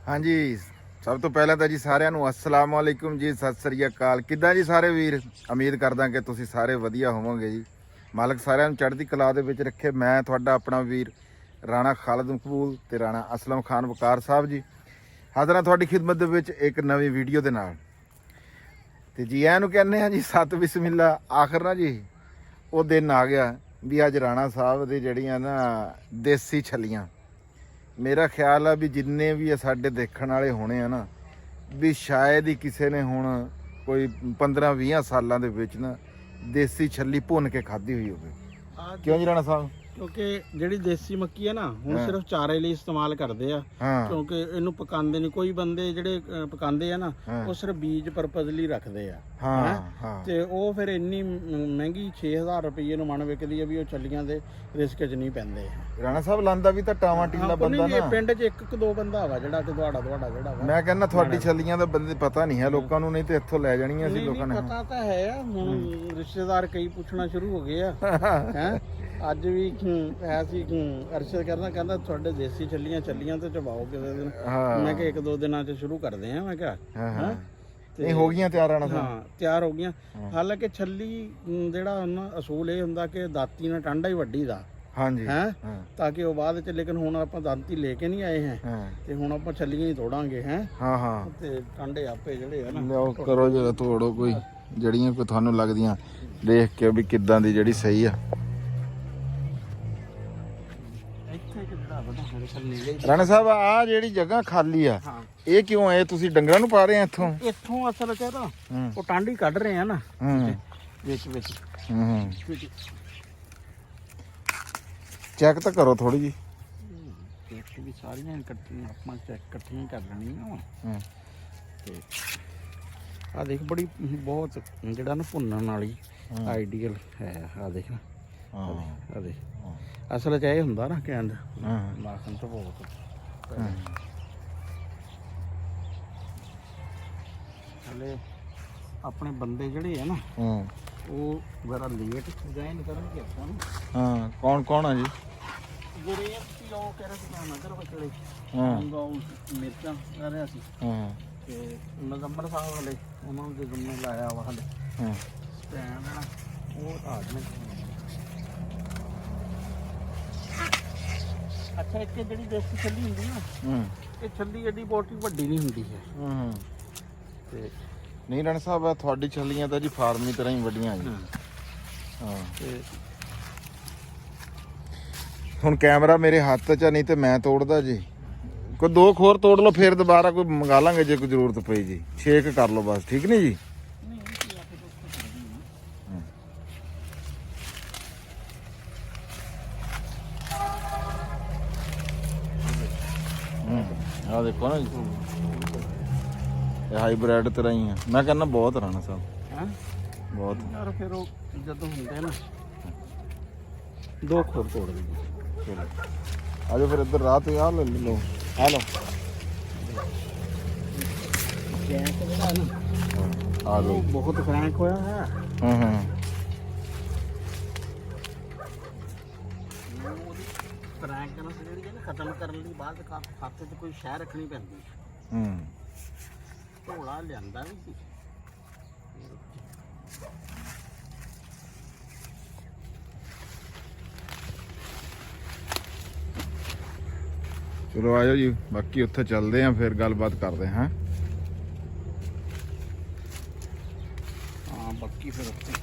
ਹਾਂਜੀ, ਸਭ ਤੋਂ ਪਹਿਲਾਂ ਤਾਂ ਜੀ ਸਾਰਿਆਂ ਨੂੰ अस्सलाम वालेकुम ਜੀ, ਸਤਿ ਸ੍ਰੀ ਅਕਾਲ। ਕਿੱਦਾਂ ਜੀ ਸਾਰੇ ਵੀਰ? ਉਮੀਦ ਕਰਦਾ ਕਿ ਤੁਸੀਂ ਸਾਰੇ ਵਧੀਆ ਹੋਵੋਗੇ ਜੀ। ਮਾਲਕ ਸਾਰਿਆਂ ਨੂੰ ਚੜ੍ਹਦੀ ਕਲਾ ਦੇ ਵਿੱਚ ਰੱਖੇ। ਮੈਂ ਤੁਹਾਡਾ ਆਪਣਾ ਵੀਰ ਰਾਣਾ ਖਾਲਦ ਮਕਬੂਲ ਤੇ ਰਾਣਾ ਅਸਲਮ ਖਾਨ ਵਕਾਰ ਸਾਹਿਬ ਜੀ ਹਾਜ਼ਰ ਹਾਂ ਤੁਹਾਡੀ ਖਿਦਮਤ ਦੇ ਵਿੱਚ ਇੱਕ ਨਵੀਂ ਵੀਡੀਓ ਦੇ ਨਾਲ। ਤੇ ਜੀ ਐਨੂੰ ਕਹਿੰਦੇ ਆ ਜੀ ਸਤ ਬਿਸਮਿਲ੍ਲਾ। ਆਖਰ ਨਾ ਜੀ ਉਹ ਦਿਨ ਆ ਗਿਆ ਵੀ ਅੱਜ ਰਾਣਾ ਸਾਹਿਬ ਦੇ ਜਿਹੜੀਆਂ ਨਾ ਦੇਸੀ ਛੱਲੀਆਂ, ਮੇਰਾ ਖਿਆਲ ਆ ਵੀ ਜਿੰਨੇ ਵੀ ਸਾਡੇ ਦੇਖਣ ਵਾਲੇ ਹੋਣੇ ਆ ਨਾ, ਵੀ ਸ਼ਾਇਦ ਹੀ ਕਿਸੇ ਨੇ ਹੁਣ ਕੋਈ 15-20 ਸਾਲਾਂ ਦੇ ਵਿੱਚ ਨਾ ਦੇਸੀ ਛੱਲੀ ਭੁੰਨ ਕੇ ਖਾਧੀ ਹੋਈ ਹੋਵੇ। ਕਿਉਂ ਜੀ ਰਾਣਾ ਸਾਹਿਬ? ਕਿਉਂਕਿ ਜਿਹੜੀ ਦੇਸੀ ਮੱਕੀ ਹੈ ਨਾ ਹੁਣ ਸਿਰਫ ਚਾਰੇ ਲਈ ਇਸਤੇਮਾਲ ਕਰਦੇ ਆ, ਕਿਉਂਕਿ ਇਹਨੂੰ ਪਕਾਉਂਦੇ ਨਹੀਂ। ਕੋਈ ਬੰਦੇ ਜਿਹੜੇ ਪਕਾਉਂਦੇ ਆ ਨਾ ਉਹ ਸਿਰਫ ਬੀਜ ਪਰਪਸ ਲਈ ਰੱਖਦੇ ਆ। ਤੇ ਉਹ ਫਿਰ ਇੰਨੀ ਮਹਿੰਗੀ 6000 ਰੁਪਏ ਨੂੰ ਮਣ ਵਿਕਦੀ ਆ ਵੀ ਉਹ ਛੱਲੀਆਂ ਦੇ ਰਿਸਕ 'ਚ ਨਹੀਂ ਪੈਂਦੇ। ਰਾਣਾ ਸਾਹਿਬ ਲਾਂਦਾ ਵੀ ਤਾਂ ਟਾਵਾਂ ਟੀਲਾ ਬੰਦਾ ਨਾ, ਪਿੰਡ 'ਚ ਇੱਕ ਦੋ ਬੰਦਾ ਵਾ ਜਿਹੜਾ ਕਿ ਤੁਹਾਡਾ ਜਿਹੜਾ ਵਾ। ਮੈਂ ਕਹਿੰਦਾ ਤੁਹਾਡੀ ਛੱਲੀਆਂ ਦਾ ਬੰਦੇ ਪਤਾ ਨਹੀਂ ਹੈ ਲੋਕਾਂ ਨੂੰ, ਨਹੀਂ ਤੇ ਇੱਥੋਂ ਲੈ ਜਾਣੀਆਂ ਸੀ ਲੋਕਾਂ ਨੇ। ਪਤਾ ਤਾਂ ਹੈ, ਹੁਣ ਰਿਸ਼ਤੇਦਾਰ ਕਈ ਪੁੱਛਣਾ ਸ਼ੁਰੂ ਹੋ ਗਏ ਆ ਹੈ। ਅੱਜ ਵੀ ਐਸੀ ਅਰਸ਼ਦ ਕਹਿੰਦਾ ਤੁਹਾਡੇ ਦੇਸੀ ਛੱਲੀਆਂ ਤੇ ਚਬਾਓ ਕਿਸੇ ਦਿਨ। ਮੈਂ ਕਿਹਾ ਇੱਕ ਦੋ ਦਿਨਾਂ 'ਚ ਸ਼ੁਰੂ ਕਰਦੇ ਆ। ਮੈਂ ਕਿਹਾ ਨਹੀਂ ਹੋ ਗਈਆਂ ਤਿਆਰ? ਰਾਣਾ ਸਾਹਿਬ ਹਾਂ ਤਿਆਰ ਹੋ ਗਈਆਂ। ਹਾਲਾਂਕਿ ਛੱਲੀ ਜਿਹੜਾ ਉਹਨਾਂ ਅਸੂਲ ਇਹ ਹੁੰਦਾ ਕਿ ਦਾਤੀ ਨਾਲ ਟਾਂਡਾ ਹੀ ਵੱਡੀ ਦਾ। ਹਾਂਜੀ ਹੈ ਤਾਂ ਕਿ ਉਹ ਬਾਅਦ ਚ, ਲੇਕਿਨ ਹੁਣ ਆਪਾਂ ਦਾਤੀ ਲੈ ਕੇ ਨਹੀਂ ਆਏ ਹਾਂ ਤੇ ਹੁਣ ਆਪਾਂ ਛੱਲੀਆਂ ਹੀ ਤੋੜਾਂਗੇ। ਹੈ ਤੇ ਟਾਂਡੇ ਆਪੇ ਜਿਹੜੇ ਆ ਨਾ ਲਿਆਓ ਕਰੋ ਜਰਾ ਤੋੜੋ ਕੋਈ ਜਿਹੜੀਆਂ ਕੋਈ ਤੁਹਾਨੂੰ ਲੱਗਦੀਆਂ ਦੇਖ ਕੇ ਵੀ ਕਿੱਦਾਂ ਦੀ ਜਿਹੜੀ ਸਹੀ ਆ। ਰਾਣਾ ਸਾਹਿਬ ਆ ਜਿਹੜੀ ਜਗ੍ਹਾ ਖਾਲੀ ਆ ਇਹ ਕਿਉਂ ਹੈ? ਤੁਸੀਂ ਡੰਗਰਾਂ ਨੂੰ ਪਾ ਰਹੇ ਆ ਇੱਥੋਂ ਅਸਲ ਚ ਨਾ ਉਹ ਟਾਂਡੀ ਕੱਢ ਰਹੇ ਆ ਨਾ ਵਿੱਚ ਚੈੱਕ ਤਾਂ ਕਰੋ ਥੋੜੀ ਜੀ। ਚੈੱਕ ਵੀ ਸਾਰੀਆਂ ਇਕੱਠੀਆਂ ਆਪਾਂ ਚੈੱਕ ਇਕੱਠੀਆਂ ਕਰ ਲੈਣੀਆਂ। ਤੇ ਆ ਦੇਖ ਬੜੀ ਬਹੁਤ ਜਿਹੜਾ ਨਾ ਭੁੰਨਣ ਵਾਲੀ ਆਈਡੀਅਲ ਹੈ। ਆ ਦੇਖ ਨਾ ਆ ਦੇਖ ਅਸਲ ਚ ਇਹ ਹੁੰਦਾ ਨਾ ਕਹਿੰਦਾ ਮਾਖਣ ਤੋਂ ਬਹੁਤ ਹਲੇ ਆਪਣੇ ਬੰਦੇ ਜਿਹੜੇ ਆ ਨਾ ਉਹ ਬੜਾ ਲੇਟ ਜੁਆਇਨ ਕਰਨਗੇ ਆਪਾਂ ਨੂੰ। ਕੌਣ ਆ ਜੀ? ਜਿਹੜੇ ਉਹ ਕਹਿ ਰਹੇ ਸੀ ਨਗਰ ਬਚੜੇ ਮਿਰਚਾਂ ਕਰ ਰਿਹਾ ਸੀ ਤੇ ਨਗੰਬਰ ਸਾਹਿਬ ਹਲੇ ਉਹਨਾਂ ਨੂੰ ਜਿੰਨੇ ਲਾਇਆ ਵਾ ਹਲੇ ਸਟੈਂਡ ਨਾ ਉਹ ਆ ਜਾਣੇ। ਅੱਛਾ ਇੱਕ ਜਿਹੜੀ ਦੇਸੀ ਛੱਲੀ ਹੁੰਦੀ ਨਾ ਇਹ ਛੱਲੀ ਐਡੀ ਬਹੁਤੀ ਵੱਡੀ ਨਹੀਂ ਹੁੰਦੀ ਹੈ। ਤੇ ਨਹੀਂ ਰਾਣਾ ਸਾਹਿਬ ਤੁਹਾਡੀ ਛੱਲੀਆਂ ਤਾਂ ਜੀ ਫਾਰਮੀ ਤਰ੍ਹਾਂ ਹੀ ਵੱਡੀਆਂ ਜੀ। ਤੇ ਹੁਣ ਕੈਮਰਾ ਮੇਰੇ ਹੱਥ 'ਚ ਨਹੀਂ ਤੇ ਮੈਂ ਤੋੜਦਾ ਜੀ। ਕੋਈ ਦੋ ਖੋਰ ਤੋੜ ਲਓ ਫਿਰ ਦੁਬਾਰਾ ਕੋਈ ਮੰਗਾ ਲਾਂਗੇ ਜੇ ਕੋਈ ਜ਼ਰੂਰਤ ਪਈ ਜੀ। ਛੇਕ ਕਰ ਲਓ ਬਸ, ਠੀਕ ਨਹੀਂ ਜੀ? ਆ ਦੇਖੋ ਨਾ ਇਹ ਹਾਈਬ੍ਰਿਡ ਤਰ੍ਹਾਂ ਹੀ ਆ। ਮੈਂ ਕਹਿੰਦਾ ਬਹੁਤ ਰਾਣਾ ਸਾਹਿਬ ਬਹੁਤ ਯਾਰ। ਫਿਰ ਉਹ ਜਦੋਂ ਹੁੰਦੇ ਨਾ ਦੋ ਖੋਰ ਤੋੜ ਦੇ। ਚਲੋ ਆ ਜਾਓ ਫਿਰ ਇੱਧਰ ਰਾਤ ਆ ਲੈ ਲਓ। ਆ ਲਓ ਆ ਜਾਓ। ਬਹੁਤ ਫਰੈਂਕ ਹੋਇਆ ਹੈ। ਫਰੈਂਕਨੈਸ ਜਿਹੜੀ ਹੈ ਨਾ ਖਤਮ ਕਰਨ ਲਈ ਬਾਅਦ ਖਾਤੇ 'ਚ ਕੋਈ ਸ਼ੈ ਰੱਖਣੀ ਪੈਂਦੀ। ਢੋਲਾ ਲਿਆਂਦਾ ਵੀ ਸੀ। ਚਲੋ ਆਜੋ ਜੀ, ਬਾਕੀ ਉੱਥੇ ਚੱਲਦੇ ਆਂ ਫਿਰ ਗੱਲਬਾਤ ਕਰਦੇ ਹਾਂ। ਬਾਕੀ ਫਿਰ ਉੱਥੇ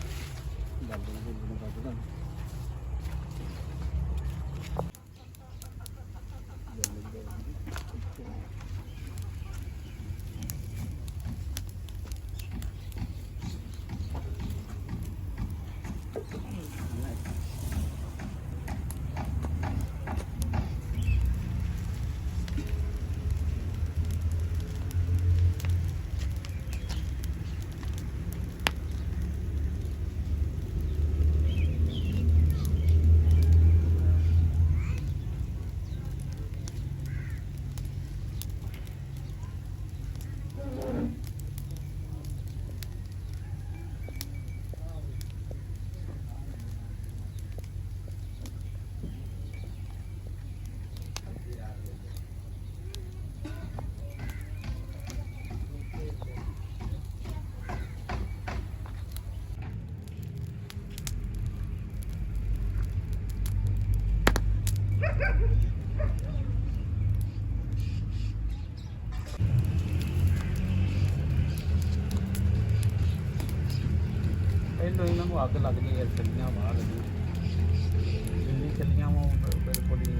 ਪਹਿਲਾਂ ਇਹਨਾਂ ਨੂੰ ਅੱਗ ਲੱਗ ਗਈ ਯਾਰ, ਛੱਲੀਆਂ ਬਾਹਰ ਲੱਗੀਆਂ ਜਿੰਨੀ ਛੱਲੀਆਂ ਵਾ ਉਹ ਬਿਲਕੁਲ ਹੀ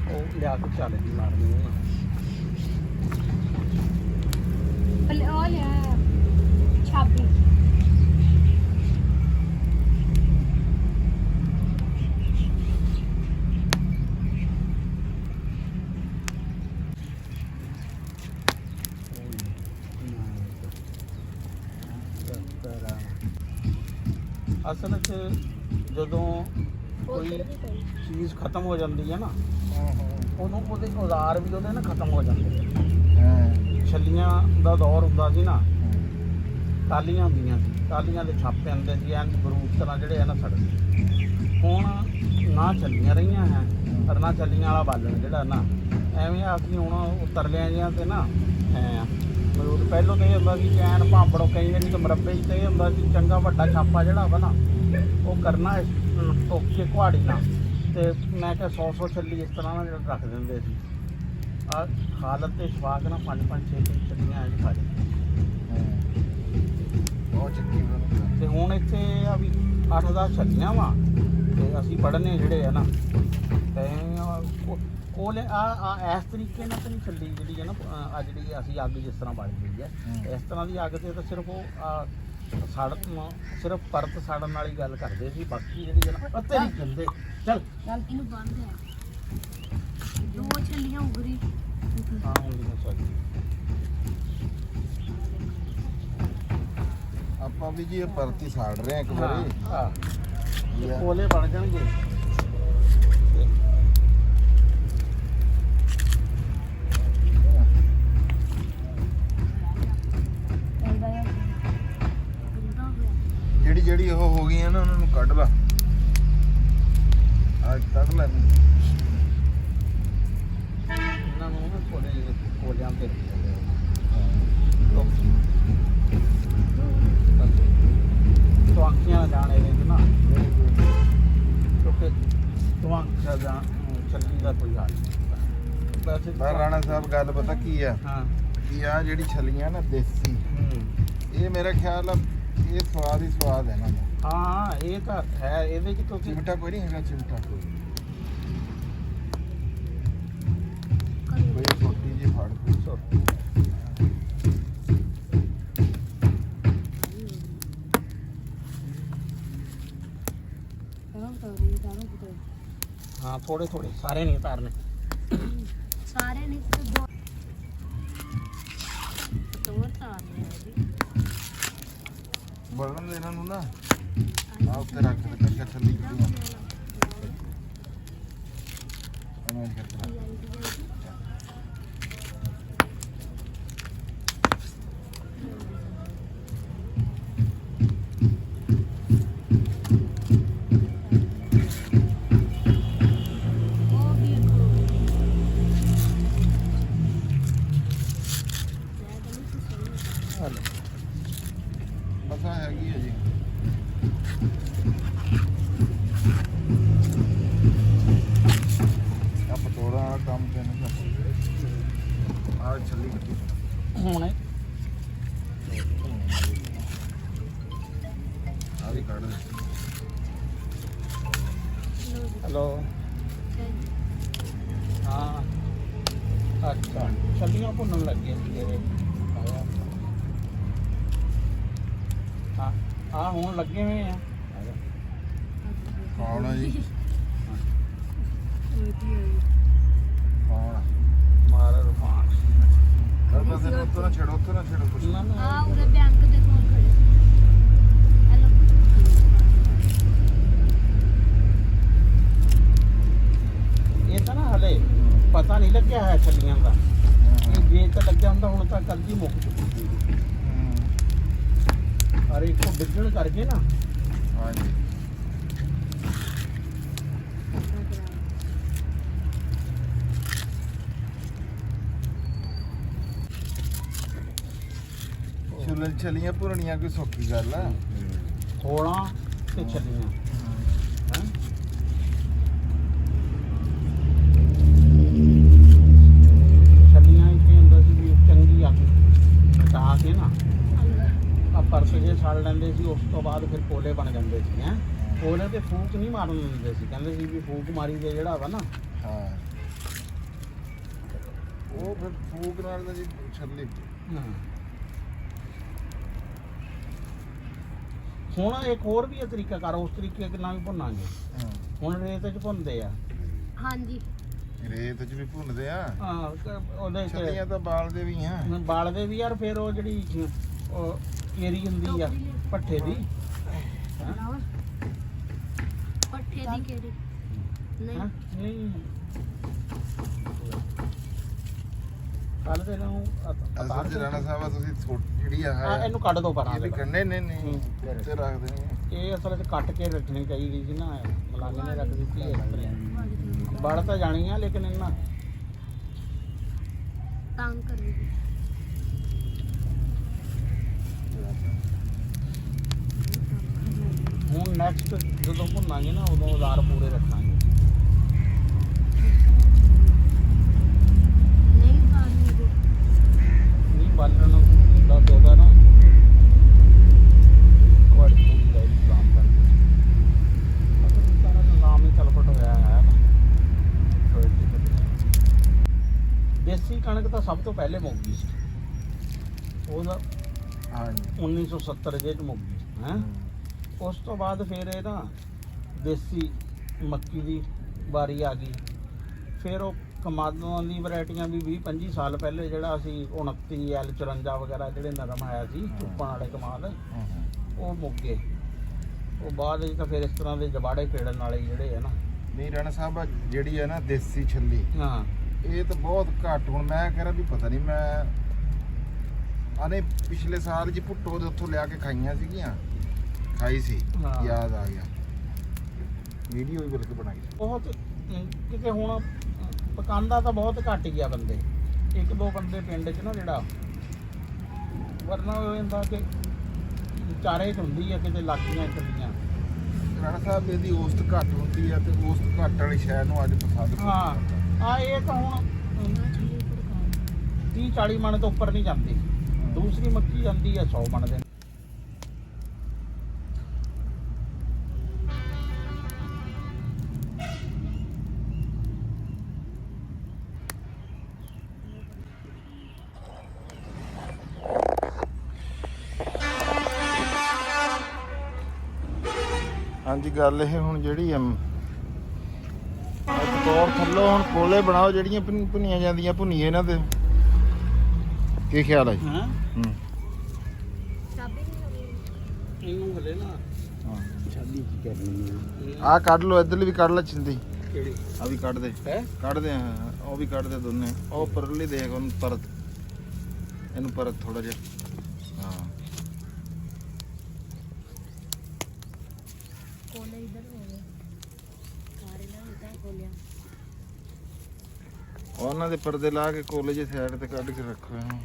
ਉਹ ਲਿਆ ਕੇ ਚੱਲ ਜੀ ਮਾਰਨੀ ਆ ਉਹ ਲਿਆ ਛਾਬੀ ਅਸਲ 'ਚ ਜਦੋਂ ਕੋਈ ਚੀਜ਼ ਖਤਮ ਹੋ ਜਾਂਦੀ ਹੈ ਨਾ ਉਦੋਂ ਉਹਦੇ ਔਜ਼ਾਰ ਵੀ ਉਹਦੇ ਨਾ ਖਤਮ ਹੋ ਜਾਂਦੇ ਆ। ਛੱਲੀਆਂ ਦਾ ਦੌਰ ਹੁੰਦਾ ਸੀ ਨਾ, ਟਾਲੀਆਂ ਹੁੰਦੀਆਂ ਸੀ, ਟਾਲੀਆਂ ਦੇ ਛਾਪੇ ਹੁੰਦੇ ਸੀ ਐਨ ਬਰੂਦ ਤਰ੍ਹਾਂ ਜਿਹੜੇ ਆ ਨਾ ਸੜਦੇ। ਹੁਣ ਨਾ ਛੱਲੀਆਂ ਰਹੀਆਂ ਹੈ ਪਰ ਨਾ ਛੱਲੀਆਂ ਵਾਲਾ ਬਾਲਣ ਜਿਹੜਾ ਨਾ ਐਵੇਂ ਅਸੀਂ ਹੁਣ ਉਤਰ ਲਿਆ ਜਿਹਾ ਤੇ ਨਾ ਬਰੂਦ ਪਹਿਲੋਂ ਤਾਂ ਇਹ ਹੁੰਦਾ ਸੀ ਕਿ ਐਨ ਭਾਂਬੜੋ ਕਈ ਵਾਰੀ ਤਾਂ ਮੁਰੱਬੇ 'ਚ ਤਾਂ ਇਹ ਹੁੰਦਾ ਸੀ ਚੰਗਾ ਵੱਡਾ ਛਾਪਾ ਜਿਹੜਾ ਵਾ ਨਾ ਉਹ ਕਰਨਾ ਟੋਕੇ ਕੁਹਾੜੀ ਨਾਲ, ਤੇ ਮੈਂ ਕਿਹਾ 100 ਛੱਲੀ ਇਸ ਤਰ੍ਹਾਂ ਨਾਲ ਜਿਹੜਾ ਰੱਖ ਦਿੰਦੇ ਸੀ। ਆ ਹਾਲਤ ਤੇ ਸ਼ਵਾਕ ਨਾ 5-5 6 ਛੱਲੀਆਂ ਐਂ ਖਾ ਜਾਂਦੀਆਂ ਬਹੁਤ ਚੱਕੀ ਬਣਦਾ। ਤੇ ਹੁਣ ਇੱਥੇ ਆ ਵੀ 8-10 ਛੱਲੀਆਂ ਵਾ ਤੇ ਅਸੀਂ ਪੜ੍ਹਨੇ ਜਿਹੜੇ ਆ ਨਾ ਤੇ ਕੋਲੇ ਆ ਇਸ ਤਰੀਕੇ ਨਾਲ ਤਾਂ ਨਹੀਂ ਛੱਲੀ ਜਿਹੜੀ ਹੈ ਨਾ ਆ ਜਿਹੜੀ ਅਸੀਂ ਅੱਗ ਜਿਸ ਤਰ੍ਹਾਂ ਬਾਲੀ ਗਈ ਹੈ ਇਸ ਤਰ੍ਹਾਂ ਦੀ ਅੱਗ ਤੇ ਤਾਂ ਸਿਰਫ ਉਹ ਸਿਰਫ ਪਰਤ ਸਾੜਨ ਵਾਲੀ ਗੱਲ ਕਰਦੇ ਸੀ, ਬਾਕੀ ਜਿਹੜੀ ਹੈ ਨਾ ਤੇਰੀ ਗੰਦੇ ਚੱਲ ਇਹਨੂੰ ਬੰਦ ਹੈ ਦੋ ਛੱਲੀਆਂ ਉਗਰੀ ਹਾਂ ਹੁੰਦੀਆਂ ਸੌਰੀ ਆਪਾਂ ਵੀ ਜੀ ਇਹ ਪਰਤੀ ਸਾੜ ਰਹੇ ਆ ਇੱਕ ਵਾਰੀ। ਹਾਂ ਇਹ ਕੋਲੇ ਬਣ ਜਾਣਗੇ। ਜਿਹੜੀ ਉਹ ਹੋ ਗਈਆਂ ਨਾ ਉਹਨਾਂ ਨੂੰ ਕੱਢ ਲਾ, ਆ ਕੱਢ ਲੈ ਇਹਨਾਂ ਨੂੰ ਨਾ ਕੋਲਿਆਂ ਤੇ ਤਵਾਂਕੀਆਂ ਜਾਣੇ ਨੇ ਨਾ ਕਿਉਂਕਿ ਤਵਾਂਕੀਆਂ ਦਾ ਛੱਲੀ ਦਾ ਕੋਈ ਹਾਲ ਨਹੀਂ ਵੈਸੇ ਪਰ ਰਾਣਾ ਸਾਹਿਬ ਗੱਲ ਪਤਾ ਕੀ ਆ ਹਾਂ ਕਿ ਆ ਜਿਹੜੀ ਛਲੀਆਂ ਨਾ ਦੇਸੀ, ਇਹ ਮੇਰਾ ਖਿਆਲ ਆ ਇਹ ਸਵਾਦ ਹੀ ਸਵਾਦ ਹੈ ਨਾ। ਹਾਂ ਇਹ ਤਾਂ ਹੈ, ਇਹਦੇ ਚ ਤੁਸੀਂ ਚਿਮਟਾ ਕੋਈ ਨਹੀਂ ਹੈਗਾ, ਚਿਮਟਾ ਕੋਈ ਛੋਟੀ ਜਿਹੀ ਫੜ ਹਾਂ ਥੋੜੇ ਥੋੜੇ ਸਾਰੇ ਨਹੀਂ ਉਤਾਰਨੇ ਸਾਰੇ ਨਹੀਂ ਦੋ ਤੋੜ ਤਾਰ ਬੜਨ ਦੇ ਇਹਨਾਂ ਨੂੰ ਨਾ ਆ ਉੱਤੇ ਰੱਖ ਦੇ ਕਰਕੇ ਥੱਲੇ ਕਿਉਂ ਇਹਨਾਂ ਨੂੰ ਕਰਕੇ ਬਸ ਆ ਹੈਗੀ ਹੈ ਜੀ। ਆ ਪਤੋੜਾ ਵਾਲਾ ਕੰਮ ਤੇ ਨਾ ਆ ਛੱਲੀ ਕੱਟੀ ਹੁਣ ਆ ਵੀ ਕੱਢ ਦੇ। ਹੈਲੋ ਹਾਂ ਅੱਛਾ ਛੱਲੀਆਂ ਭੁੰਨਣ ਲੱਗੇ ਸੀ ਇਹਦੇ ਹਾਂ ਆ ਹੁਣ ਲੱਗੇ ਹੋਏ ਆ ਕੌਣ ਆ ਜੀ? ਕੌਣ ਆ? ਮਾਰ ਰੁਮਾਨ ਬਸ ਇਹਨੂੰ ਉੱਤੋਂ ਨਾ ਛੇੜੋ, ਉੱਤੋਂ ਨਾ ਛੇੜੋ ਕੁਛ। ਨਾ ਨਾ ਆ ਉਹਦੇ ਬੈਂਕ ਦੇ ਕੋਲ ਖੜੇ ਹੈਲੋ ਇਹ ਤਾਂ ਨਾ ਹਲੇ ਪਤਾ ਨਹੀਂ ਲੱਗਿਆ ਹੈ ਛੱਲੀਆਂ ਦਾ, ਇਹ ਜੇ ਤਾਂ ਲੱਗਿਆ ਹੁੰਦਾ ਹੁਣ ਤਾਂ ਕੱਲ ਹੀ ਮੁੱਕ ਚੁੱਕੀ ਸੀ। ਅਰੇ ਇੱਕੋ ਡਿੱਗਣ ਕਰਕੇ ਨਾ ਹਾਂਜੀ ਛਲੀਆਂ ਭੁੰਨਣੀਆਂ ਕੋਈ ਸੌਖੀ ਗੱਲ ਆ। ਹੋਲਾਂ ਤੇ ਛੱਲੀਆਂ ਹੈਂ। ਛੱਲੀਆਂ ਕੀ ਹੁੰਦਾ ਸੀ ਵੀ ਚੰਗੀ ਅੱਗ ਲਗਾ ਕੇ ਨਾ ਆ ਪਰਸ ਜੇ ਛੱਡ ਲੈਂਦੇ ਸੀ, ਉਸ ਤੋਂ ਬਾਅਦ ਫਿਰ ਕੋਲੇ ਬਣ ਜਾਂਦੇ ਸੀ ਹੈਂ। ਕੋਲੇ ਤੇ ਫੂਕ ਨਹੀਂ ਮਾਰਨ ਦਿੰਦੇ ਸੀ, ਕਹਿੰਦੇ ਸੀ ਵੀ ਫੂਕ ਮਾਰੀ ਦੇ ਜਿਹੜਾ ਵਾ ਨਾ ਹਾਂ ਉਹ ਫਿਰ ਫੂਕ ਨਾਲ ਤਾਂ ਜੀ ਛੱਲੀ। ਹਾਂ। ਹੁਣ ਇੱਕ ਹੋਰ ਵੀ ਇਹ ਤਰੀਕਾ ਕਰ, ਉਸ ਤਰੀਕੇ ਨਾਲ ਵੀ ਭੁੰਨਾਂਗੇ। ਹਾਂ ਹੁਣ ਰੇਤ 'ਚ ਭੁੰਨਦੇ ਆ। ਹਾਂਜੀ ਰੇਤ 'ਚ ਵੀ ਭੁੰਨਦੇ ਆ। ਹਾਂ ਉਹਦੇ 'ਚ ਛੱਲੀਆਂ ਤਾਂ ਬਾਲਦੇ ਵੀ ਆ। ਬਾਲਦੇ ਵੀ ਯਾਰ, ਫਿਰ ਉਹ ਜਿਹੜੀ ਉਹ ਕੇਰੀ ਹੁੰਦੀ ਆ ਭੱਠੇ ਦੀ ਹੈਂ? ਪੱਠੇ ਦੀ ਕਿਹੜੀ ਨਹੀਂ ਹੈਂ? ਨਹੀਂ ਕੱਲ ਦੇ ਨੂੰ ਅਸਲ 'ਚ ਰਾਣਾ ਸਾਹਿਬ ਤੁਸੀਂ ਜਿਹੜੀ ਆ ਇਹਨੂੰ ਕੱਢ ਦੋ ਪਰਾਂ ਇਹ ਕੰਨੇ ਨਹੀਂ ਉੱਤੇ ਰੱਖ ਦੇਣੀ। ਇਹ ਅਸਲ 'ਚ ਕੱਟ ਕੇ ਰੱਖਣੀ ਚਾਹੀਦੀ ਸੀ ਨਾ, ਮਲਾਂਗੇ ਨੇ ਰੱਖ ਦਿੱਤੀ ਇਸ ਤਰ੍ਹਾਂ ਬੜ ਤਾਂ ਜਾਣੀ ਆ, ਲੇਕਿਨ ਇਹਨਾਂ ਤੰਗ ਕਰੇਗੀ। ਹੁਣ ਨੈਕਸਟ ਜਦੋਂ ਭੁੰਨਾਂਗੇ ਨਾ ਉਦੋਂ ਔਜ਼ਾਰ ਪੂਰੇ ਰੱਖਾਂਗੇ। ਨਹੀਂ ਪਾਣੀ ਦੇ ਨਹੀਂ ਬਾਲਣ ਨੂੰ ਦਾ ਦੋਦਾ ਨਾ ਵਾੜੀ ਪੂਰੀ ਦਾ ਇੰਤਜ਼ਾਮ ਕਰਕੇ ਮਤਲਬ ਸਾਰਾ ਨਿਜ਼ਾਮ ਹੀ ਚਲਪਟ ਹੋਇਆ ਹੈ ਨਾ। ਦੇਸੀ ਕਣਕ ਤਾਂ ਸਭ ਤੋਂ ਪਹਿਲੇ ਮੁੱਕ ਗਈ ਸੀ, ਉਹਦਾ ਹਾਂਜੀ 1970 ਦੇ ਚ ਮੁੱਕ ਗਈ ਹੈ। ਉਸ ਤੋਂ ਬਾਅਦ ਫਿਰ ਇਹ ਨਾ ਦੇਸੀ ਮੱਕੀ ਦੀ ਵਾਰੀ ਆ ਗਈ। ਫਿਰ ਉਹ ਕਮਾਦਾਂ ਦੀ ਵੈਰਾਈਟੀਆਂ ਵੀ 20-25 ਸਾਲ ਪਹਿਲੇ ਜਿਹੜਾ ਅਸੀਂ 29 L 54 ਵਗੈਰਾ ਜਿਹੜੇ ਨਰਮ ਆਇਆ ਸੀ ਚੁੱਪਾਂ ਵਾਲੇ ਕਮਾਦ, ਉਹ ਮੁੱਕ ਗਏ। ਉਹ ਬਾਅਦ ਵਿੱਚ ਤਾਂ ਫਿਰ ਇਸ ਤਰ੍ਹਾਂ ਦੇ ਜਵਾੜੇ ਖੇੜਨ ਵਾਲੇ ਜਿਹੜੇ ਆ ਨਾ। ਨਹੀਂ ਰਾਣਾ ਸਾਹਿਬ ਆਹ ਜਿਹੜੀ ਹੈ ਨਾ ਦੇਸੀ ਛੱਲੀ ਹਾਂ ਇਹ ਤਾਂ ਬਹੁਤ ਘੱਟ। ਹੁਣ ਮੈਂ ਕਹਿ ਰਿਹਾ ਵੀ ਪਤਾ ਨਹੀਂ, ਮੈਂ ਆਨੇ ਪਿਛਲੇ ਸਾਲ ਜੀ ਭੁੱਟੋ ਦੇ ਉੱਥੋਂ ਲਿਆ ਕੇ ਖਾਈਆਂ ਸੀਗੀਆਂ, ਖਾਈ ਸੀ ਹਾਂ। ਯਾਦ ਆ ਗਿਆ, ਵੀਡੀਓ ਵੀ ਬਲਕਿ ਬਣਾਈ ਸੀ। ਬਹੁਤ ਕਿਤੇ ਹੁਣ ਪਕਾਂਦਾ ਤਾਂ ਬਹੁਤ ਘੱਟ ਗਿਆ ਬੰਦੇ, ਇੱਕ ਦੋ ਬੰਦੇ ਪਿੰਡ 'ਚ ਨਾ ਜਿਹੜਾ, ਵਰਨਾ ਉਹ ਹੁੰਦਾ ਕਿ ਚਾਰੇ 'ਚ ਹੁੰਦੀ ਆ ਕਿਤੇ ਲਾਕੀਆਂ ਚੱਲੀਆਂ। ਰਾਣਾ ਸਾਹਿਬ ਇਹਦੀ ਔਸਤ ਘੱਟ ਹੁੰਦੀ ਆ ਤੇ ਔਸਤ ਘੱਟ ਵਾਲੀ ਸ਼ੈ ਨੂੰ ਅੱਜ ਪਸੰਦ ਕੋਈ ਹਾਂ ਨਹੀਂ ਕਰਦਾ। ਆ ਇਹ ਤਾਂ ਹੁਣ 30-40 ਮਣ ਤੋਂ ਉੱਪਰ ਨਹੀਂ ਜਾਂਦੀ। ਦੂਸਰੀ ਮੱਕੀ ਜਾਂਦੀ ਆ 100 ਮਣ ਦੇ। ਹਾਂਜੀ ਗੱਲ ਇਹ ਹੁਣ ਜਿਹੜੀ ਆ ਤੌਰ ਥੱਲੋਂ ਹੁਣ ਕੋਲੇ ਬਣਾਓ ਜਿਹੜੀਆਂ ਭੁੰਨੀਆਂ ਜਾਂਦੀਆਂ, ਭੁੰਨੀਏ ਇਹਨਾਂ ਦੇ ਕੀ ਖਿਆਲ ਹੈ? ਹਾਂ ਚਾਬੀ ਨਹੀਂ ਹੋਣੀ ਇਹਨੂੰ ਹਲੇ ਨਾ ਛਾਲੀ ਕੀ ਕਰਨੀ ਹੈ। ਆਹ ਕੱਢ ਲਓ, ਇੱਧਰਲੀ ਵੀ ਕੱਢ ਲੈ ਛਿੰਦੀ, ਕਿਹੜੀ ਆ ਵੀ ਕੱਢ ਦੇ, ਹੈ? ਕੱਢਦੇ ਆ ਉਹ ਵੀ ਕੱਢਦੇ ਦੋਨੇ। ਉਹ ਪਰਲੀ ਦੇਖ ਉਹਨੂੰ ਪਰਤ, ਇਹਨੂੰ ਪਰਤ ਥੋੜਾ ਜਿਹਾ। ਹਾਂ ਕੋਲੇ ਇਧਰ ਹੋ ਗਿਆ ਸਾਰੇ ਨਾ ਇਦਾਂ ਖੋਲਿਆ। ਉਹਨਾਂ ਦੇ ਪਰਦੇ ਲਾ ਕੇ ਕੋਲੇ ਜੇ ਸਾਈਡ ਤੇ ਕੱਢ ਕੇ ਰੱਖੋ ਇਹਨੂੰ।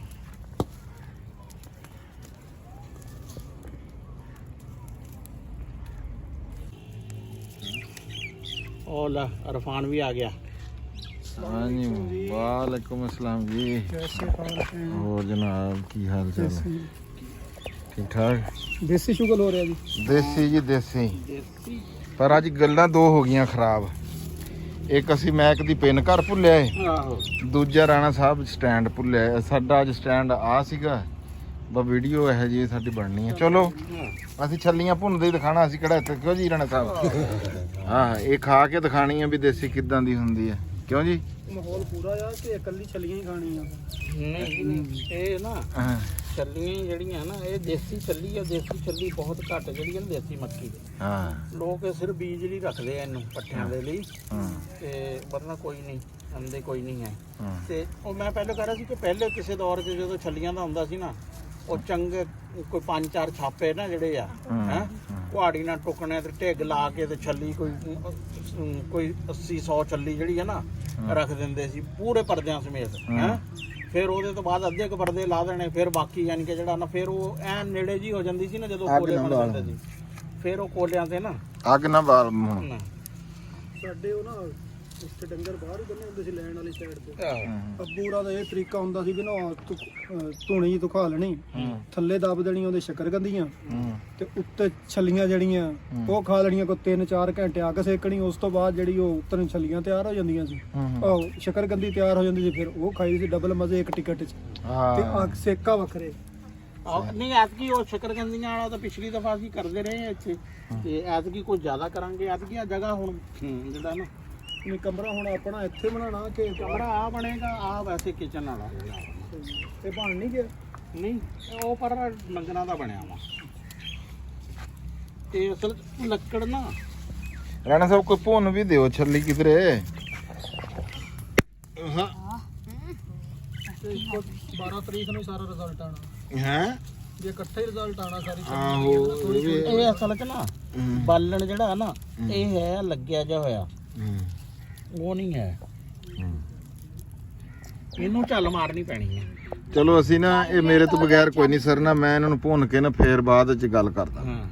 ਉਹ ਲੈ ਅਰਫਾਨ ਵੀ ਆ ਗਿਆ। ਹਾਂਜੀ ਵਾਲੇਕੁਮ अस्सलाम ਜੀ। ਹੋਰ ਜਨਾਬ ਕੀ ਹਾਲ ਚਾਲ ਹੈ? ਠੀਕ ਠਾਕ। ਦੇਸੀ ਸ਼ੁਗਰ ਹੋ ਰਿਹਾ ਜੀ। ਦੇਸੀ ਜੀ ਦੇਸੀ। ਦੇਸੀ ਪਰ ਅੱਜ ਗੱਲਾਂ ਦੋ ਹੋ ਗਈਆਂ ਖਰਾਬ। ਇੱਕ ਅਸੀਂ ਮੈਕ ਦੀ ਪਿੰਨ ਘਰ ਭੁੱਲਿਆ ਏ, ਆਹੋ ਦੂਜਾ ਰਾਣਾ ਸਾਹਿਬ ਸਟੈਂਡ ਭੁੱਲਿਆ ਏ। ਸਾਡਾ ਅੱਜ ਸਟੈਂਡ ਆ ਸੀਗਾ, ਬਸ ਵੀਡੀਓ ਇਹੋ ਜਿਹੀ ਸਾਡੀ ਬਣਨੀ ਹੈ। ਚਲੋ ਅਸੀਂ ਛੱਲੀਆਂ ਭੁੰਨਦੇ ਹੀ ਦਿਖਾਣਾ, ਅਸੀਂ ਕਿਹੜਾ ਇੱਥੇ, ਕਿਉਂ ਜੀ ਰਾਣਾ ਸਾਹਿਬ? ਹਾਂ ਇਹ ਖਾ ਕੇ ਦਿਖਾਣੀ ਆ ਵੀ ਦੇਸੀ ਕਿੱਦਾਂ ਦੀ ਹੁੰਦੀ ਹੈ, ਕਿਉਂ ਜੀ? ਮਾਹੌਲ ਪੂਰਾ ਆ ਕਿ ਇਕੱਲੀ ਛਲੀਆਂ ਹੀ ਖਾਣੀਆਂ? ਨਹੀਂ ਇਹ ਨਾ ਹਾਂ ਛੱਲੀਆਂ ਜਿਹੜੀਆਂ ਨਾ ਇਹ ਦੇਸੀ ਛੱਲੀ ਆ। ਦੇਸੀ ਛੱਲੀ ਬਹੁਤ ਘੱਟ ਜਿਹੜੀ ਆ ਨਾ ਦੇਸੀ ਮੱਕੀ ਦੀ। ਹਾਂ ਲੋਕ ਇਹ ਸਿਰਫ ਬੀਜ ਲਈ ਰੱਖਦੇ ਆ ਇਹਨੂੰ ਪੱਠਿਆਂ ਦੇ ਲਈ, ਹਾਂ ਤੇ ਵਰਨਾ ਕੋਈ ਨਹੀਂ ਅੰਦੇ ਕੋਈ ਨਹੀਂ ਹੈ। ਹਾਂ ਤੇ ਉਹ ਮੈਂ ਪਹਿਲਾਂ ਕਹਿ ਰਿਹਾ ਸੀ ਕਿ ਪਹਿਲੇ ਕਿਸੇ ਦੌਰ 'ਚ ਜਦੋਂ ਛੱਲੀਆਂ ਦਾ ਹੁੰਦਾ ਸੀ ਨਾ, ਉਹ ਚੰਗੇ ਕੋਈ 5-4 ਛਾਪੇ ਨਾ ਜਿਹੜੇ ਆ ਹੈ ਕੁਹਾੜੀ ਨਾਲ ਟੁਕਣੇ ਤੇ ਢਿੱਗ ਲਾ ਕੇ ਤੇ ਛੱਲੀ ਕੋਈ 80-100 ਛੱਲੀ ਜਿਹੜੀ ਹੈ ਨਾ ਰੱਖ ਦਿੰਦੇ ਸੀ ਪੂਰੇ ਪਰਦਿਆਂ ਸਮੇਤ ਹੈ। ਫਿਰ ਉਹਦੇ ਤੋਂ ਬਾਅਦ ਅੱਧੇ ਕੁ ਪਰਦੇ ਲਾ ਦੇਣੇ, ਫਿਰ ਬਾਕੀ ਯਾਨੀ ਕਿ ਜਿਹੜਾ ਨਾ ਫਿਰ ਉਹ ਐ ਨੇੜੇ ਜੀ ਹੋ ਜਾਂਦੀ ਸੀ ਨਾ ਜਦੋਂ ਅੱਗ ਕੋਲੇ ਨਾ ਬਣ ਬਾਲ। ਜਾਂਦੇ ਸੀ, ਫਿਰ ਉਹ ਕੋਲਿਆਂ ਤੇ ਨਾ ਅੱਗ ਨਾ ਬਾਲ ਸਾਡੇ ਉਹ ਨਾ ਇੱਥੇ ਡੰਗਰ ਬਾਹਰ ਹੀ ਬੰਨੇ ਹੁੰਦੇ ਸੀ ਲੈਣ ਵਾਲੀ ਸਾਈਡ ਤੇ। ਆਹ, ਅੱਬੂਰਾ ਦਾ ਇਹ ਤਰੀਕਾ ਹੁੰਦਾ ਸੀ ਵੀ ਨਾ ਧੂਣੀ ਧੁਖਾ ਲੈਣੀ, ਥੱਲੇ ਦੱਬ ਦੇਣੀ ਉਹਦੇ ਸ਼ੱਕਰਕੰਦੀਆਂ, ਤੇ ਉੱਤੇ ਛੱਲੀਆਂ ਜਿਹੜੀਆਂ ਉਹ ਖਾ ਲੈਣੀਆਂ। ਕੋਈ 3-4 ਘੰਟੇ ਅੱਗ ਸੇਕਣੀ, ਉਸ ਤੋਂ ਬਾਅਦ ਜਿਹੜੀ ਉਹ ਉੱਤਰ ਛੱਲੀਆਂ ਤਿਆਰ ਹੋ ਜਾਂਦੀਆਂ ਸੀ, ਉਹ ਸ਼ੱਕਰਕੰਦੀ ਤਿਆਰ ਹੋ ਜਾਂਦੀ ਸੀ, ਫਿਰ ਉਹ ਖਾਈ ਸੀ ਡਬਲ ਮਜ਼ੇ ਇੱਕ ਟਿਕਟ 'ਚ। ਤੇ ਅੱਗ ਸੇਕਾ ਵੱਖਰੇ। ਨਹੀਂ ਐਤਕੀ ਉਹ ਸ਼ੱਕਰਕੰਦੀਆਂ ਵਾਲਾ ਤਾਂ ਪਿਛਲੀ ਦਫਾ ਅਸੀਂ ਕਰਦੇ ਰਹੇ ਹਾਂ ਇੱਥੇ, ਤੇ ਐਤਕੀ ਕੁਝ ਜ਼ਿਆਦਾ ਕਰਾਂਗੇ। ਐਤਕੀ ਆ ਜਗ੍ਹਾ ਹੁਣ ਜਿਹੜਾ ਨਾ ਨਹੀਂ ਕਮਰਾ ਹੁਣ ਆਪਣਾ ਇੱਥੇ ਬਣਾਉਣਾ ਕਿ ਕਮਰਾ ਆ ਬਣੇਗਾ, ਆ ਵੈਸੇ ਕਿਚਨ ਵਾਲਾ ਇਹ ਬਣ ਨਹੀਂ ਗਿਆ? ਨਹੀਂ ਉਹ ਪਰ ਲੰਗਰਾਂ ਦਾ ਬਣਿਆ ਵਾ। ਤੇ ਅਸਲ 'ਚ ਲੱਕੜ ਨਾ ਰਾਣਾ ਸਾਹਿਬ ਕੋਈ ਭੁੰਨ ਵੀ ਦਿਓ ਛੱਲੀ ਕਿਧਰੇ। ਹਾਂ 12 ਤਰੀਕ ਨੂੰ ਸਾਰਾ ਰਿਜ਼ਲਟ ਆਣਾ। ਹੈ ਜੇ ਇਕੱਠਾ ਹੀ ਰਿਜ਼ਲਟ ਆਣਾ ਸਾਰੀ ਆਹੋ ਇਹ ਅਸਲ 'ਚ ਨਾ ਬਾਲਣ ਜਿਹੜਾ ਨਾ ਇਹ ਹੈ ਲੱਗਿਆ ਜਿਹਾ ਹੋਇਆ, ਉਹ ਨਹੀਂ ਹੈ, ਇਹਨੂੰ ਝੱਲ ਮਾਰਨੀ ਪੈਣੀ ਹੈ। ਚਲੋ ਅਸੀਂ ਨਾ ਇਹ ਮੇਰੇ ਤੋਂ ਬਗੈਰ ਕੋਈ ਨਹੀਂ ਸਰਨਾ, ਮੈਂ ਇਹਨਾਂ ਨੂੰ ਭੁੰਨ ਕੇ ਨਾ ਫੇਰ ਬਾਅਦ ਵਿੱਚ ਗੱਲ ਕਰਦਾ। ਹਾਂ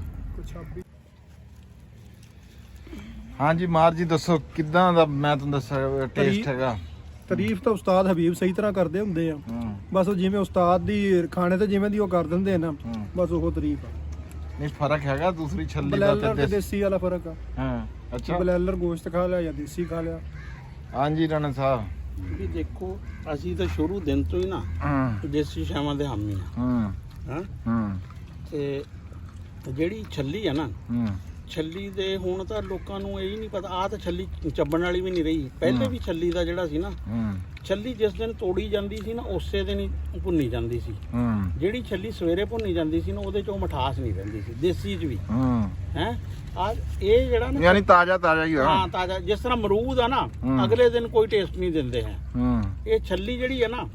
ਹਾਂਜੀ ਮਾਰ ਜੀ ਦੱਸੋ ਕਿੱਦਾਂ ਦਾ, ਮੈਂ ਤੁਹਾਨੂੰ ਦੱਸਿਆ ਟੇਸਟ ਹੈਗਾ। ਤਾਰੀਫ ਤਾਂ ਉਸਤਾਦ ਹਬੀਬ ਸਹੀ ਤਰ੍ਹਾਂ ਕਰਦੇ ਹੁੰਦੇ ਆ, ਬਸ ਉਹ ਜਿਵੇਂ ਉਸਤਾਦ ਦੀ ਖਾਣੇ ਤੇ ਜਿਵੇਂ ਦੀ ਉਹ ਕਰ ਦਿੰਦੇ ਆ ਨਾ, ਬਸ ਉਹ ਤਾਰੀਫ ਆ। ਨਹੀਂ ਫਰਕ ਹੈਗਾ ਦੂਸਰੀ ਛੱਲੀ ਦਾ ਬਲੈਲਰ ਤੇ ਤੇ ਦੇਸੀ ਵਾਲਾ ਫਰਕ ਆ। ਹਾਂ ਅੱਛਾ ਬਲੈਲਰ ਗੋਸ਼ਤ ਖਾ ਲਿਆ ਜਾਂ ਦੇਸੀ ਖਾ ਲਿਆ। ਹਾਂਜੀ ਰਾਣਾ ਸਾਹਿਬ। ਵੀ ਦੇਖੋ ਅਸੀਂ ਤਾਂ ਸ਼ੁਰੂ ਦਿਨ ਤੋਂ ਹੀ ਨਾ ਦੇਸੀ ਸ਼ਾਵਾਂ ਦੇ ਹਾਮੀ ਆ। ਹਾਂ ਤੇ ਜਿਹੜੀ ਛੱਲੀ ਆ ਨਾ, ਛੱਲੀ ਦੇ ਹੁਣ ਤਾਂ ਲੋਕਾਂ ਨੂੰ ਇਹ ਹੀ ਨਹੀਂ ਪਤਾ, ਆ ਤਾਂ ਛੱਲੀ ਚੱਬਣ ਵਾਲੀ ਵੀ ਨਹੀਂ ਰਹੀ। ਪਹਿਲੇ ਵੀ ਛੱਲੀ ਦਾ ਜਿਹੜਾ ਸੀ ਨਾ, ਛੱਲੀ ਜਿਸ ਦਿਨ ਤੋੜੀ ਜਾਂਦੀ ਸੀ ਨਾ ਉਸੇ ਦਿਨ ਹੀ ਭੁੰਨੀ ਜਾਂਦੀ ਸੀ। ਜਿਹੜੀ ਛੱਲੀ ਸਵੇਰੇ ਭੁੰਨੀ ਜਾਂਦੀ ਸੀ ਨਾ ਉਹਦੇ ਚ ਉਹ ਮਿਠਾਸ ਨਹੀਂ ਰਹਿੰਦੀ ਸੀ ਦੇਸੀ ਚ ਵੀ। ਹੈ ਆ ਇਹ ਜਿਹੜਾ ਨਾ ਯਾਨੀ ਤਾਜ਼ਾ ਹੀ ਆ। ਹਾਂ ਤਾਜ਼ਾ, ਜਿਸ ਤਰ੍ਹਾਂ ਅਮਰੂਦ ਆ ਨਾ ਅਗਲੇ ਦਿਨ ਕੋਈ ਟੇਸਟ ਨਹੀਂ ਦਿੰਦੇ ਹੈ। ਇਹ ਛੱਲੀ ਜਿਹੜੀ ਹੈ ਨਾ,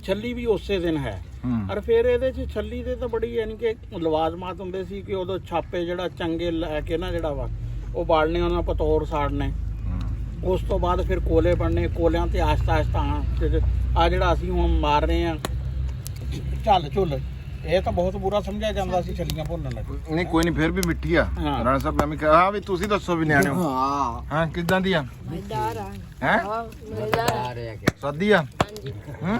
ਛੱਲੀ ਵੀ ਉਸੇ ਦਿਨ ਹੈ। ਔਰ ਫਿਰ ਇਹਦੇ ਚ ਛੱਲੀ ਦੇ ਤਾਂ ਬੜੀ ਯਾਨੀ ਕਿ ਲਵਾਜ਼ਮਾਤ ਹੁੰਦੇ ਸੀ ਕਿ ਉਦੋਂ ਛਾਪੇ ਜਿਹੜਾ ਚੰਗੇ ਲੈ ਕੇ ਨਾ ਜਿਹੜਾ ਵਾ ਉਹ ਬਾਲਣੇ, ਉਹਨਾਂ ਪਤੋਰ ਸਾੜਨੇ, ਉਸ ਤੋਂ ਬਾਅਦ ਫਿਰ ਕੋਲੇ ਬਣਨੇ, ਕੋਲਿਆਂ ਤੇ ਆਹਿਸਤਾ ਆ ਜਿਹੜਾ ਅਸੀਂ ਹੁਣ ਮਾਰ ਰਹੇ ਆ ਝੱਲ ਝੁੱਲ, ਇਹ ਤਾਂ ਬਹੁਤ ਬੁਰਾ ਸਮਝਿਆ ਜਾਂਦਾ ਸੀ ਛੱਲੀਆਂ ਭੁੰਨਣ ਲੱਗੇ। ਨਹੀਂ ਕੋਈ ਨਹੀਂ ਫਿਰ ਵੀ ਮਿੱਠੀ ਆ ਰਾਣਾ ਸਾਹਿਬ। ਮੈਂ ਵੀ ਕਿਹਾ ਹਾਂ ਵੀ ਤੁਸੀਂ ਦੱਸੋ ਵੀ ਨਿਆਣੇ ਹੋ। ਹਾਂ ਕਿੱਦਾਂ ਦੀ ਆ? ਮਜ਼ੇਦਾਰ ਆ। ਹੈ ਮਜ਼ੇਦਾਰ ਆ। ਸਵਾਦੀ ਆ। ਹਾਂਜੀ ਹਾਂ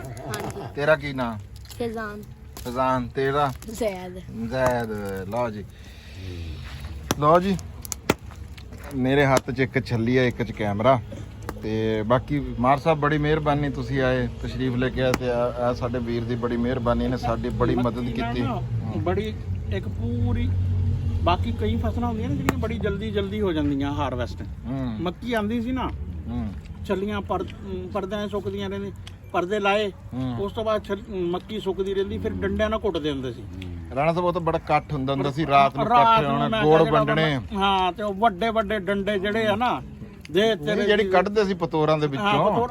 ਤੇਰਾ ਕੀ ਨਾਂ? ਖਜ਼ਾਨ ਫਜ਼ਾਨ। ਤੇਰਾ? ਜ਼ੈਦ। ਜ਼ੈਦ। ਲਓ ਜੀ ਮੇਰੇ ਹੱਥ 'ਚ ਇੱਕ ਛੱਲੀ ਆ, ਇੱਕ 'ਚ ਕੈਮਰਾ, ਤੇ ਬਾਕੀ ਮਾਰ ਸਾਹਿਬ ਬੜੀ ਮਿਹਰਬਾਨੀ, ਤੁਸੀਂ ਆਏ ਤਸ਼ਰੀਫ ਲੈ ਕੇ ਆਏ, ਤੇ ਆ ਸਾਡੇ ਵੀਰ ਦੀ ਬੜੀ ਮਿਹਰਬਾਨੀ ਨੇ ਸਾਡੀ ਬੜੀ ਮਦਦ ਕੀਤੀ। ਬੜੀ ਇੱਕ ਪੂਰੀ ਬਾਕੀ ਕਈ ਫਸਲਾਂ ਹੁੰਦੀਆਂ ਨੇ ਜਿਹੜੀਆਂ ਬੜੀ ਜਲਦੀ ਹੋ ਜਾਂਦੀਆਂ ਹਾਰਵੈਸਟ। ਮੱਕੀ ਆਂਦੀ ਸੀ ਨਾ, ਛੱਲੀਆਂ ਪਰਦਿਆਂ ਸੁੱਕਦੀਆਂ ਰਹਿੰਦੀ, ਪਰਦੇ ਲਾਏ, ਉਸ ਤੋਂ ਬਾਅਦ ਮੱਕੀ ਸੁੱਕਦੀ ਰਹਿੰਦੀ, ਫਿਰ ਡੰਡਿਆਂ ਨਾਲ ਕੁੱਟਦੇ ਹੁੰਦੇ ਸੀ। ਰਾਣਾ ਸਾਹਿਬ ਉਹ ਤਾਂ ਬੜਾ ਇਕੱਠ ਹੁੰਦਾ ਸੀ, ਰਾਤ ਨੂੰ ਇਕੱਠੇ ਹੋਣਾ, ਗੋੜ ਵੰਡਣੇ। ਹਾਂ ਤੇ ਉਹ ਵੱਡੇ ਡੰਡੇ ਜਿਹੜੇ ਆ ਨਾ ਜਿਹੜੀ ਕੱਢਦੇ ਸੀ ਪਤੋਰਾਂ ਦੇ ਵਿੱਚੋਂ,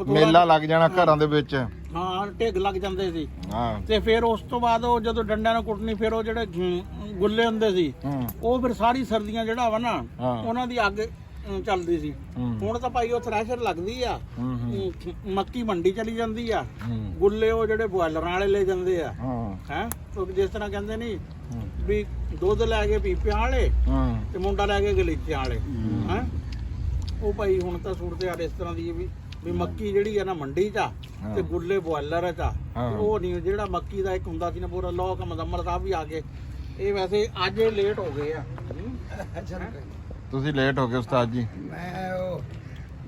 ਮੇਲਾ ਲੱਗ ਜਾਣਾ ਘਰਾਂ ਦੇ ਵਿੱਚ। ਹਾਂ ਢਿੱਗ ਲੱਗ ਜਾਂਦੇ ਸੀ। ਹਾਂ ਤੇ ਫਿਰ ਉਸ ਤੋਂ ਬਾਅਦ ਉਹ ਜਦੋਂ ਡੰਡਿਆਂ ਨਾਲ ਕੁੱਟਣੀ, ਫਿਰ ਉਹ ਜਿਹੜੇ ਗੁੱਲੇ ਹੁੰਦੇ ਸੀ ਉਹ ਫਿਰ ਸਾਰੀ ਸਰਦੀਆਂ ਜਿਹੜਾ ਵਾ ਨਾ ਉਹਨਾਂ ਦੀ ਅੱਗ ਚੱਲਦੀ ਸੀ। ਹੁਣ ਤਾਂ ਭਾਈ ਉਹ ਥ੍ਰੈਸ਼ਰ ਲੱਗਦੀ ਆ, ਮੱਕੀ ਮੰਡੀ ਚਲੀ ਜਾਂਦੀ ਆ, ਗੁੱਲੇ ਉਹ ਜਿਹੜੇ ਬੋਇਲਰਾਂ ਵਾਲੇ ਲੈ ਜਾਂਦੇ ਆ। ਹੈ ਜਿਸ ਤਰ੍ਹਾਂ ਕਹਿੰਦੇ ਨਹੀਂ ਵੀ ਦੁੱਧ ਲੈ ਕੇ ਪੀਪਿਆਂ ਵਾਲੇ ਤੇ ਮੁੰਡਾ ਲੈ ਕੇ ਗਲੀਚਿਆਂ ਵਾਲੇ। ਹੈ ਉਹ ਭਾਈ ਹੁਣ ਤਾਂ ਸੂਰਤ ਹਾਲ ਇਸ ਤਰ੍ਹਾਂ ਦੀ ਵੀ ਮੱਕੀ ਜਿਹੜੀ ਆ ਨਾ ਮੰਡੀ 'ਚ ਆ ਤੇ ਗੁੱਲੇ ਬੋਇਲਰ 'ਚ ਆ। ਉਹ ਨਹੀਂ ਜਿਹੜਾ ਮੱਕੀ ਦਾ ਇੱਕ ਹੁੰਦਾ ਸੀ ਨਾ ਪੂਰਾ ਲੋਕ ਮਜ਼ੰਮਰ ਸਾਹਿਬ ਵੀ ਆ ਗਏ। ਇਹ ਵੈਸੇ ਅੱਜ ਇਹ ਲੇਟ ਹੋ ਗਏ ਆ। ਤੁਸੀਂ ਲੇਟ ਹੋ ਗਏ ਉਸਤਾਦ ਜੀ। ਮੈਂ ਉਹ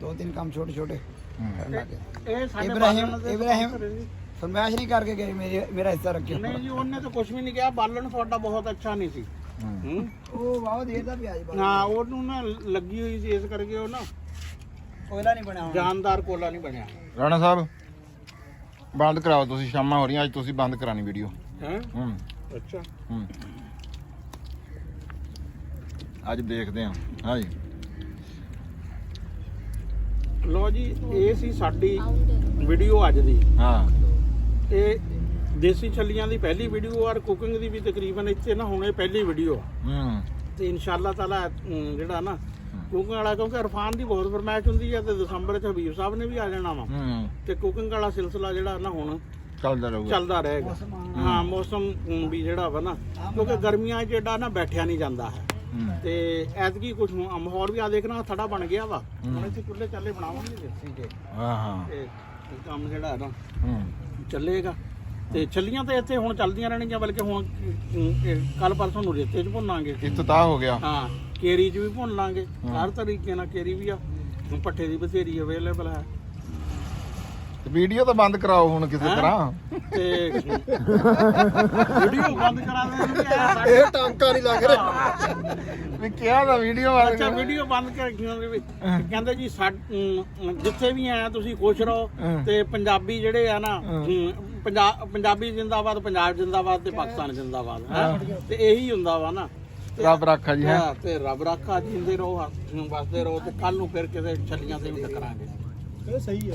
2-3 ਕੰਮ ਛੋਟੇ ਇਹ ਸਾਡੇ ਇਬਰਾਹਿਮ ਫਰਮਾਇਸ਼ ਨਹੀਂ ਕਰਕੇ ਗਏ, ਮੇਰਾ ਹਿੱਸਾ ਰੱਖਿਓ। ਨਹੀਂ ਜੀ ਉਹਨੇ ਤਾਂ ਕੁਝ ਵੀ ਨਹੀਂ ਕਿਹਾ, ਬਾਲਣ ਤੁਹਾਡਾ ਬਹੁਤ ਅੱਛਾ ਨਹੀਂ ਸੀ। ਉਹ ਵਾਹ ਦੇਦਾ ਪਿਆਜ ਹਾਂ ਉਹਨੂੰ ਨਾ ਲੱਗੀ ਹੋਈ ਸੀ, ਇਸ ਕਰਕੇ ਉਹ ਨਾ ਕੋਇਲਾ ਨਹੀਂ ਬਣਿਆ, ਜਾਨਦਾਰ ਕੋਲਾ ਨਹੀਂ ਬਣਿਆ। ਰਾਣਾ ਸਾਹਿਬ ਬੰਦ ਕਰਾਓ, ਤੁਸੀਂ ਸ਼ਾਮਾਂ ਹੋ ਰਹੀਆਂ, ਅੱਜ ਤੁਸੀਂ ਬੰਦ ਕਰਾਣੀ ਵੀਡੀਓ। ਹੈ ਅੱਛਾ ਅੱਜ ਦੇਖਦੇ ਹਾਂ। ਹਾਂਜੀ ਲੋ ਜੀ ਇਹ ਸੀ ਸਾਡੀ ਵੀਡੀਓ ਅੱਜ ਦੀ। ਹਾਂ ਇਹ ਦੇਸੀ ਛੱਲੀਆਂ ਦੀ ਪਹਿਲੀ ਵੀਡੀਓ ਔਰ ਕੁਕਿੰਗ ਦੀ ਵੀ ਤਕਰੀਬਨ ਇੱਥੇ ਨਾ ਹੁਣ ਇਹ ਪਹਿਲੀ ਵੀਡੀਓ ਆ। ਤੇ ਇਨਸ਼ਾਅੱਲਾ ਤਾਲਾ ਜਿਹੜਾ ਨਾ ਕੁਕਿੰਗ ਵਾਲਾ ਕਿਉਂਕਿ ਇਰਫਾਨ ਦੀ ਬਹੁਤ ਫਰਮਾਇਸ਼ ਹੁੰਦੀ ਹੈ ਤੇ ਦਸੰਬਰ 'ਚ ਹਬੀਬ ਸਾਹਿਬ ਨੇ ਵੀ ਆ ਜਾਣਾ ਵਾ ਤੇ ਕੁਕਿੰਗ ਵਾਲਾ ਸਿਲਸਿਲਾ ਜਿਹੜਾ ਨਾ ਹੁਣ ਚੱਲਦਾ ਰਹੇਗਾ। ਹਾਂ ਮੌਸਮ ਵੀ ਜਿਹੜਾ ਵਾ ਨਾ ਕਿਉਂਕਿ ਗਰਮੀਆਂ 'ਚ ਜਿਹੜਾ ਨਾ ਬੈਠਿਆ ਨਹੀਂ ਜਾਂਦਾ ਹੈ ਤੇ ਐਤਕੀ ਕੁਝ ਮਾਹੌਲ ਵੀ ਆ ਦੇਖਣਾ ਥੜਾ ਬਣ ਗਿਆ ਵਾ ਹੁਣ ਇੱਥੇ ਚੁੱਲ੍ਹੇ ਚੱਲੇ ਬਣਾਵਾਂਗੇ ਦੇਸੀ ਕੇ ਤੇ ਕੰਮ ਜਿਹੜਾ ਹੈ ਨਾ ਚੱਲੇਗਾ ਤੇ ਛੱਲੀਆਂ ਤੇ ਇੱਥੇ ਹੁਣ ਚੱਲਦੀਆਂ ਰਹਿਣਗੀਆਂ ਬਲਕਿ ਹੁਣ ਕੱਲ ਪਰਸੋਂ ਨੂੰ ਰੇਤੇ 'ਚ ਭੁੰਨਾਂਗੇ ਇਫਤਤਾਹ ਹੋ ਗਿਆ। ਹਾਂ ਕੇਰੀ 'ਚ ਵੀ ਭੁੰਨ ਲਾਂਗੇ ਹਰ ਤਰੀਕੇ ਨਾਲ ਕੇਰੀ ਵੀ ਆ ਪੱਠੇ ਦੀ ਬਥੇਰੀ ਅਵੇਲੇਬਲ ਹੈ। ਵੀਡੀਓ ਤਾਂ ਬੰਦ ਕਰਾਓ ਹੁਣ ਕਿਸੇ ਤਰ੍ਹਾਂ ਤੇ ਵੀਡੀਓ ਬੰਦ ਕਰਾ ਦੇ ਇਹ ਟਾਂਕਾ ਨਹੀਂ ਲੱਗ ਰਿਹਾ ਵੀ ਕਿਹਾ ਤਾਂ ਵੀਡੀਓ ਅੱਛਾ ਵੀਡੀਓ ਬੰਦ ਕਰ ਕਹਿੰਦੇ ਜੀ ਜਿੱਥੇ ਵੀ ਆਇਆ ਤੁਸੀਂ ਖੁਸ਼ ਰਹੋ ਤੇ ਪੰਜਾਬੀ ਜਿਹੜੇ ਆ ਨਾ ਪੰਜਾਬੀ ਜਿੰਦਾਬਾਦ ਪੰਜਾਬ ਜਿੰਦਾਬਾਦ ਤੇ ਪਾਕਿਸਤਾਨ ਜਿੰਦਾਬਾਦ ਹੈ ਤੇ ਇਹੀ ਹੁੰਦਾ ਵਾ ਨਾ ਰੱਬ ਰਾਖਾ ਜੀ ਹੈ ਤੇ ਰੱਬ ਰਾਖਾ ਜਿੰਦੇ ਰਹੋ ਵਸਦੇ ਰਹੋ ਤੇ ਕੱਲ ਨੂੰ ਫਿਰ ਕਿਸੇ ਛੱਲੀਆਂ ਤੇ ਵੀ ਟਕਰਾਂਗੇ। ਇਹ ਸਹੀ ਹੈ।